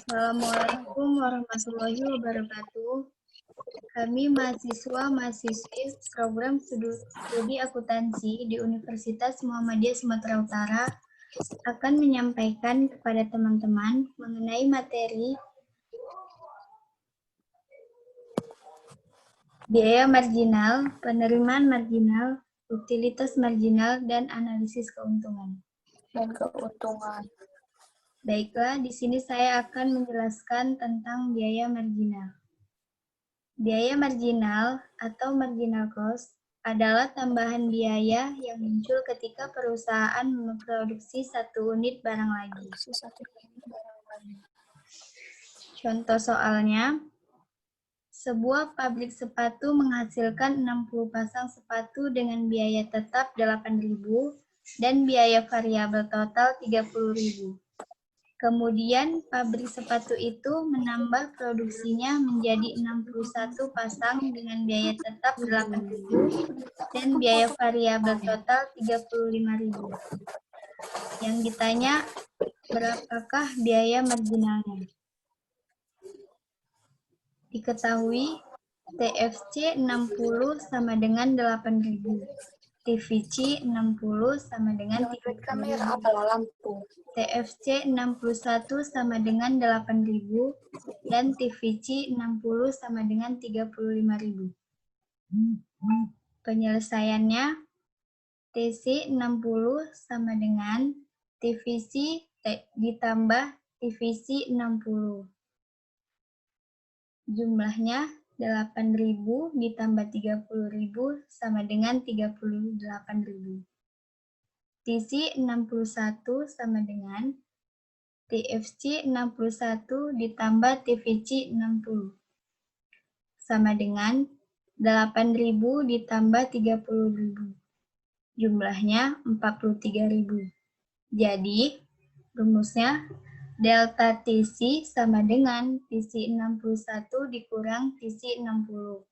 Assalamualaikum warahmatullahi wabarakatuh. Kami mahasiswa-mahasiswi program studi akuntansi di Universitas Muhammadiyah Sumatera Utara akan menyampaikan kepada teman-teman mengenai materi biaya marginal, penerimaan marginal, utilitas marginal, dan analisis keuntungan. Baiklah, di sini saya akan menjelaskan tentang biaya marginal. Biaya marginal atau marginal cost adalah tambahan biaya yang muncul ketika perusahaan memproduksi satu unit barang lagi. Contoh soalnya, sebuah pabrik sepatu menghasilkan 60 pasang sepatu dengan biaya tetap 8.000 dan biaya variabel total 30.000. Kemudian pabrik sepatu itu menambah produksinya menjadi 61 pasang dengan biaya tetap 8.000 dan biaya variabel total 35.000. Yang ditanya, berapakah biaya marginalnya? Diketahui TFC 60 sama dengan 8.000. TVC 60 sama dengan 30.000. TFC 61 sama dengan 8.000 dan TVC 60 sama dengan 35.000. Penyelesaiannya TC 60 sama dengan TVC ditambah TVC 60. Jumlahnya 8.000 ditambah 30.000 sama dengan 38.000. TC 61 sama dengan TFC 61 ditambah TVC 60 sama dengan 8.000 ditambah 30.000. Jumlahnya 43.000. Jadi, rumusnya delta TC sama dengan TC 61 dikurang TC 60.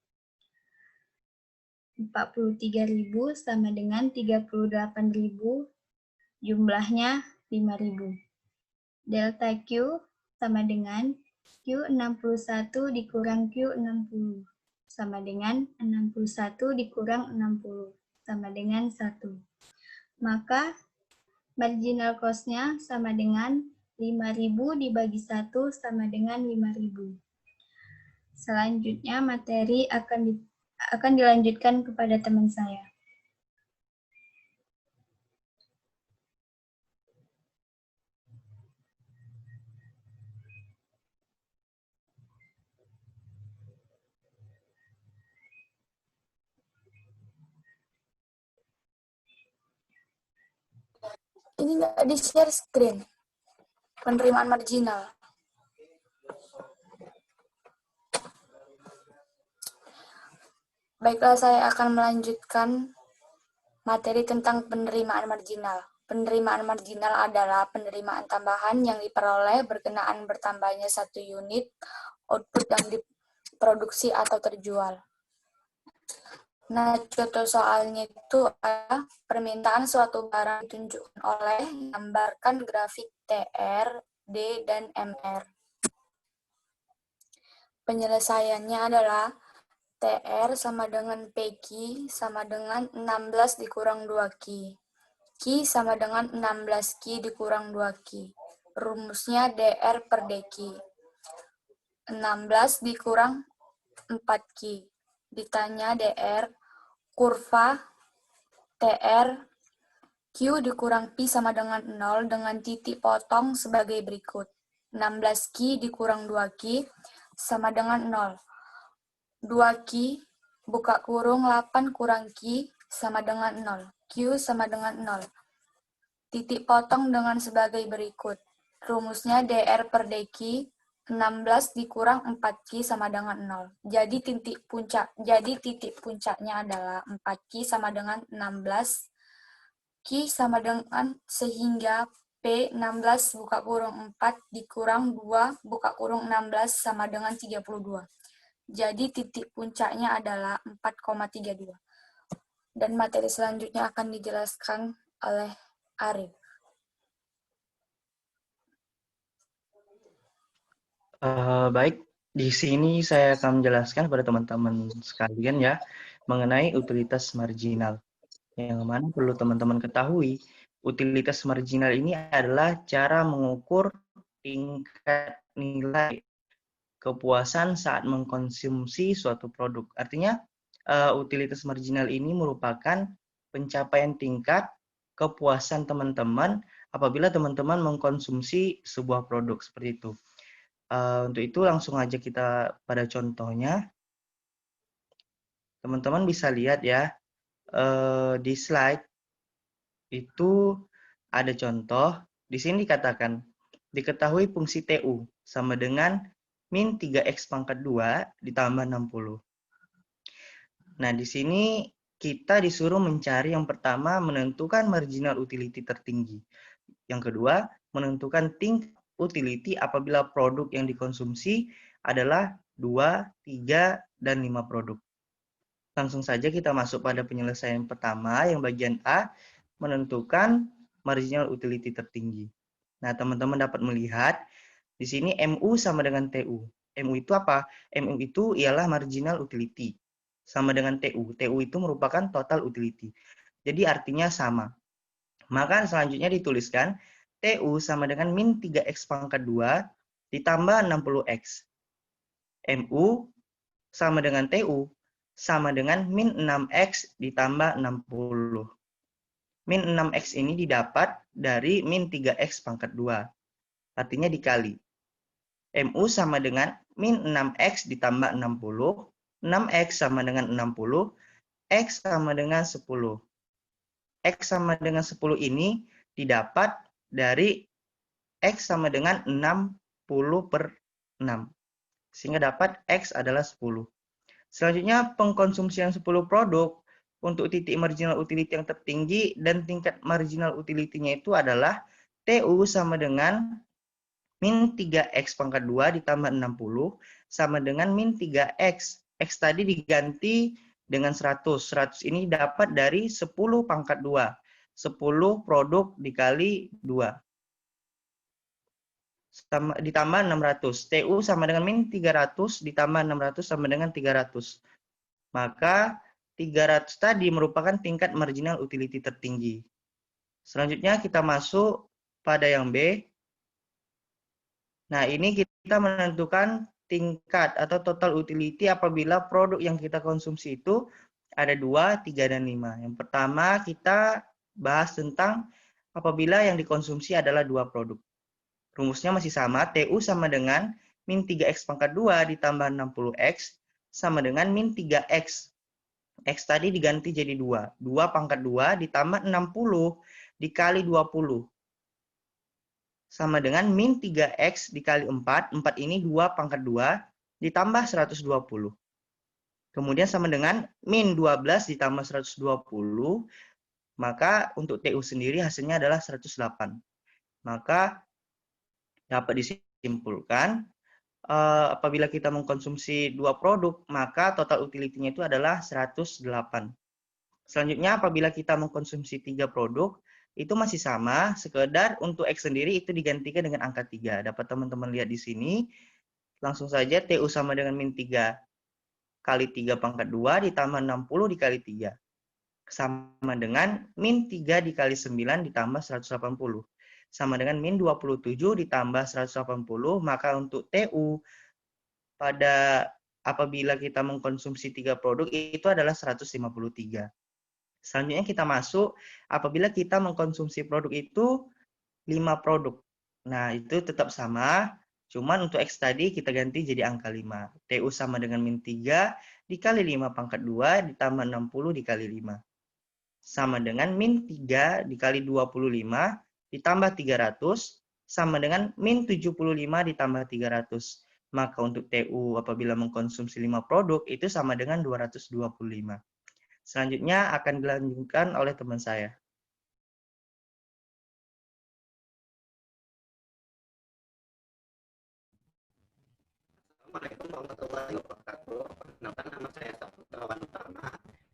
43.000 sama dengan 38.000, jumlahnya 5.000. Delta Q sama dengan Q61 dikurang Q60, sama dengan 61 dikurang 60, sama dengan 1. Maka, marginal cost-nya sama dengan 5.000 dibagi 1 sama dengan 5.000. Selanjutnya, materi akan dilanjutkan kepada teman saya. Ini nggak di-share screen. Penerimaan marginal. Baiklah, saya akan melanjutkan materi tentang penerimaan marginal. Penerimaan marginal adalah penerimaan tambahan yang diperoleh berkenaan bertambahnya satu unit output yang diproduksi atau terjual. Nah, contoh soalnya itu adalah permintaan suatu barang ditunjukkan oleh gambarkan grafik TR, D, dan MR. Penyelesaiannya adalah TR sama dengan PQ sama dengan 16 dikurang 2Q. Q sama dengan 16Q dikurang 2Q. Rumusnya DR per DQ. 16 dikurang 4Q. Ditanya DR, kurva TR Q dikurang P sama dengan 0 dengan titik potong sebagai berikut. 16Q dikurang 2Q sama dengan 0. 2Q buka kurung 8 kurang Q sama dengan 0. Q sama dengan 0. Titik potong dengan sebagai berikut. Rumusnya DR per DQ 16 dikurang 4Q sama dengan 0. Jadi titik puncaknya adalah 4Q sama dengan 16. Q sama dengan sehingga P 16 buka kurung 4 dikurang 2 buka kurung 16 sama dengan 32. Jadi titik puncaknya adalah 4,32. Dan materi selanjutnya akan dijelaskan oleh Arif. Baik, di sini saya akan menjelaskan pada teman-teman sekalian ya mengenai utilitas marginal. Yang mana perlu teman-teman ketahui, utilitas marginal ini adalah cara mengukur tingkat nilai kepuasan saat mengkonsumsi suatu produk. Artinya, utilitas marginal ini merupakan pencapaian tingkat kepuasan teman-teman apabila teman-teman mengkonsumsi sebuah produk seperti itu. Untuk itu langsung aja kita pada contohnya. Teman-teman bisa lihat ya, di slide itu ada contoh. Di sini dikatakan, diketahui fungsi TU sama dengan min 3x pangkat 2 ditambah 60. Nah, di sini kita disuruh mencari yang pertama menentukan marginal utility tertinggi. Yang kedua, menentukan tingkat utility apabila produk yang dikonsumsi adalah 2, 3, dan 5 produk. Langsung saja kita masuk pada penyelesaian pertama yang bagian A, menentukan marginal utility tertinggi. Nah, teman-teman dapat melihat di sini MU sama dengan TU. MU itu apa? MU itu ialah marginal utility sama dengan TU. TU itu merupakan total utility. Jadi artinya sama. Maka selanjutnya dituliskan TU sama dengan min 3x pangkat 2 ditambah 60x. MU sama dengan TU sama dengan min 6x ditambah 60. Min 6x ini didapat dari min 3x pangkat 2. Artinya dikali. MU sama dengan min 6x ditambah 60. 6x sama dengan 60. X sama dengan 10. X sama dengan 10 ini didapat dari X sama dengan 60 per 6. Sehingga dapat X adalah 10. Selanjutnya pengkonsumsian 10 produk untuk titik marginal utility yang tertinggi dan tingkat marginal utility-nya itu adalah TU sama dengan min 3x pangkat 2 ditambah 60 sama dengan min 3x. X tadi diganti dengan 100. 100 ini dapat dari 10 pangkat 2. 10 produk dikali 2. Ditambah 600. TU sama dengan min 300 ditambah 600 sama dengan 300. Maka 300 tadi merupakan tingkat marginal utility tertinggi. Selanjutnya kita masuk pada yang B. Nah, ini kita menentukan tingkat atau total utility apabila produk yang kita konsumsi itu ada 2, 3, dan 5. Yang pertama kita bahas tentang apabila yang dikonsumsi adalah 2 produk. Rumusnya masih sama, TU sama dengan min 3x pangkat 2 ditambah 60x sama dengan min 3x. X tadi diganti jadi 2. 2 pangkat 2 ditambah 60 dikali 20. Sama dengan min 3x dikali 4. 4 ini 2 pangkat 2 ditambah 120. Kemudian sama dengan min 12 ditambah 120. Maka untuk TU sendiri hasilnya adalah 108. Maka dapat disimpulkan apabila kita mengkonsumsi 2 produk, maka total utility-nya itu adalah 108. Selanjutnya apabila kita mengkonsumsi 3 produk, itu masih sama, sekedar untuk X sendiri itu digantikan dengan angka 3. Dapat teman-teman lihat di sini, langsung saja TU sama dengan min 3 kali 3 pangkat 2 ditambah 60 dikali 3. Sama dengan min 3 dikali 9 ditambah 180. Sama dengan min 27 ditambah 180, maka untuk TU pada apabila kita mengkonsumsi 3 produk itu adalah 153. Selanjutnya kita masuk apabila kita mengkonsumsi produk itu 5 produk. Nah, itu tetap sama, cuman untuk X tadi kita ganti jadi angka 5. TU sama dengan min 3 dikali 5 pangkat 2 ditambah 60 dikali 5. Sama dengan min 3 dikali 25 ditambah 300 sama dengan min 75 ditambah 300. Maka untuk TU apabila mengkonsumsi 5 produk itu sama dengan 225. Selanjutnya akan dilanjutkan oleh teman saya. Assalamualaikum warahmatullahi wabarakatuh. Perkenalkan, nama saya Saputrawan Utama.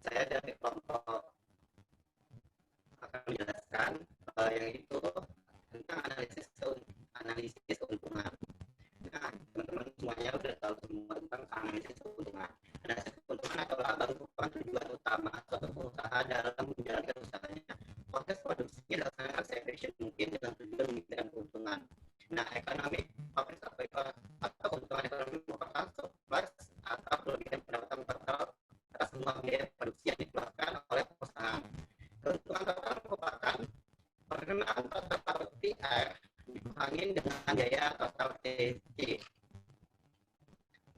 Saya dari kelompok akan menjelaskan yaitu tentang analisis keuntungan. Nah, teman-teman analisis keuntungan. Analisis keuntungan atau laba merupakan tujuan utama suatu usaha dalam menjalankan usahanya. Proses produksi dilaksanakan seefisien mungkin dengan tujuan memikirkan keuntungan. Nah, ekonomi atau keuntungan ekonomi merupakan surplus atau kelebihan pendapatan total atas semua biaya produksi yang dikeluarkan oleh perusahaan. Keuntungan total merupakan perkenaan total produksi dikurangi dengan biaya total TC.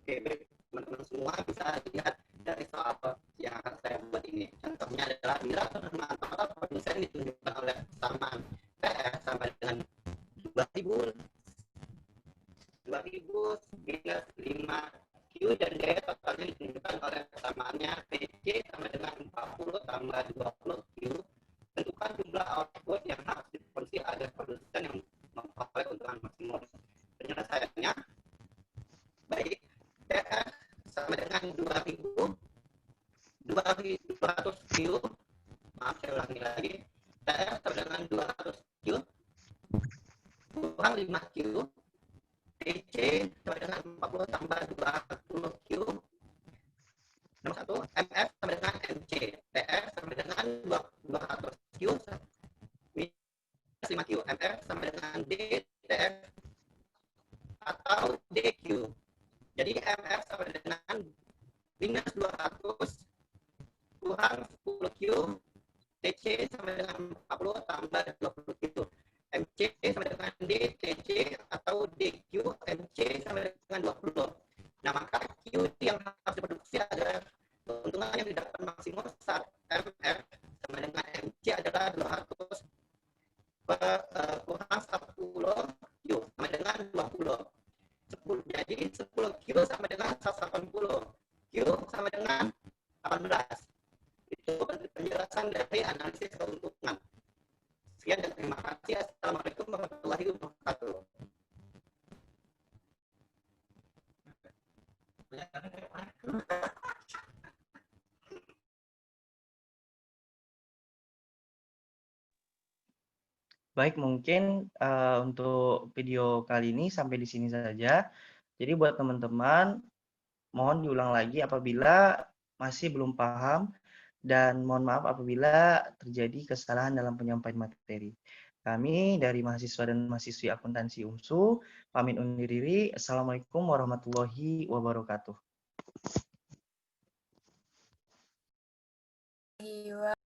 Oke, baik. Teman-teman semua bisa lihat dari soal yang akan saya buat ini. Contohnya adalah bila penerimaan total produsen ditunjukkan oleh persamaan PR sama dengan 2000 minus 5Q dan daya totalnya ditunjukkan oleh persamaannya PC sama dengan 40 tambah 20Q. Tentukan jumlah output yang harus diproduksi agar produsen yang memperoleh keuntungan maksimum. Penyelesaiannya baik, PR sama dengan 200Q, maaf saya ulangi lagi, PR sama dengan 200Q kurang 5Q, TC sama dengan 40 tambah 20Q. Nomor 1, MF sama dengan MC, PR sama dengan 200Q minus 5Q, MF sama dengan DTF atau DQ. Jadi MF sama dengan minus 200 kurang 10Q, TC sama dengan 40 tambah 20Q. MC sama dengan DTC atau DQ, MC sama dengan 20. Nah, maka Q yang harus diproduksi adalah keuntungan yang didapat maksimum saat MF sama dengan MC adalah 200 kurang 10Q sama dengan 20. Jadi 10Q sama dengan 180. Q sama dengan 18. Itu penjelasan dari analisis keuntungan. Sekian dan terima kasih. Assalamualaikum warahmatullahi wabarakatuh. Baik, mungkin untuk video kali ini sampai di sini saja. Jadi buat teman-teman, mohon diulang lagi apabila masih belum paham dan mohon maaf apabila terjadi kesalahan dalam penyampaian materi. Kami dari mahasiswa dan mahasiswi akuntansi UMSU pamit undur diri. Assalamualaikum warahmatullahi wabarakatuh.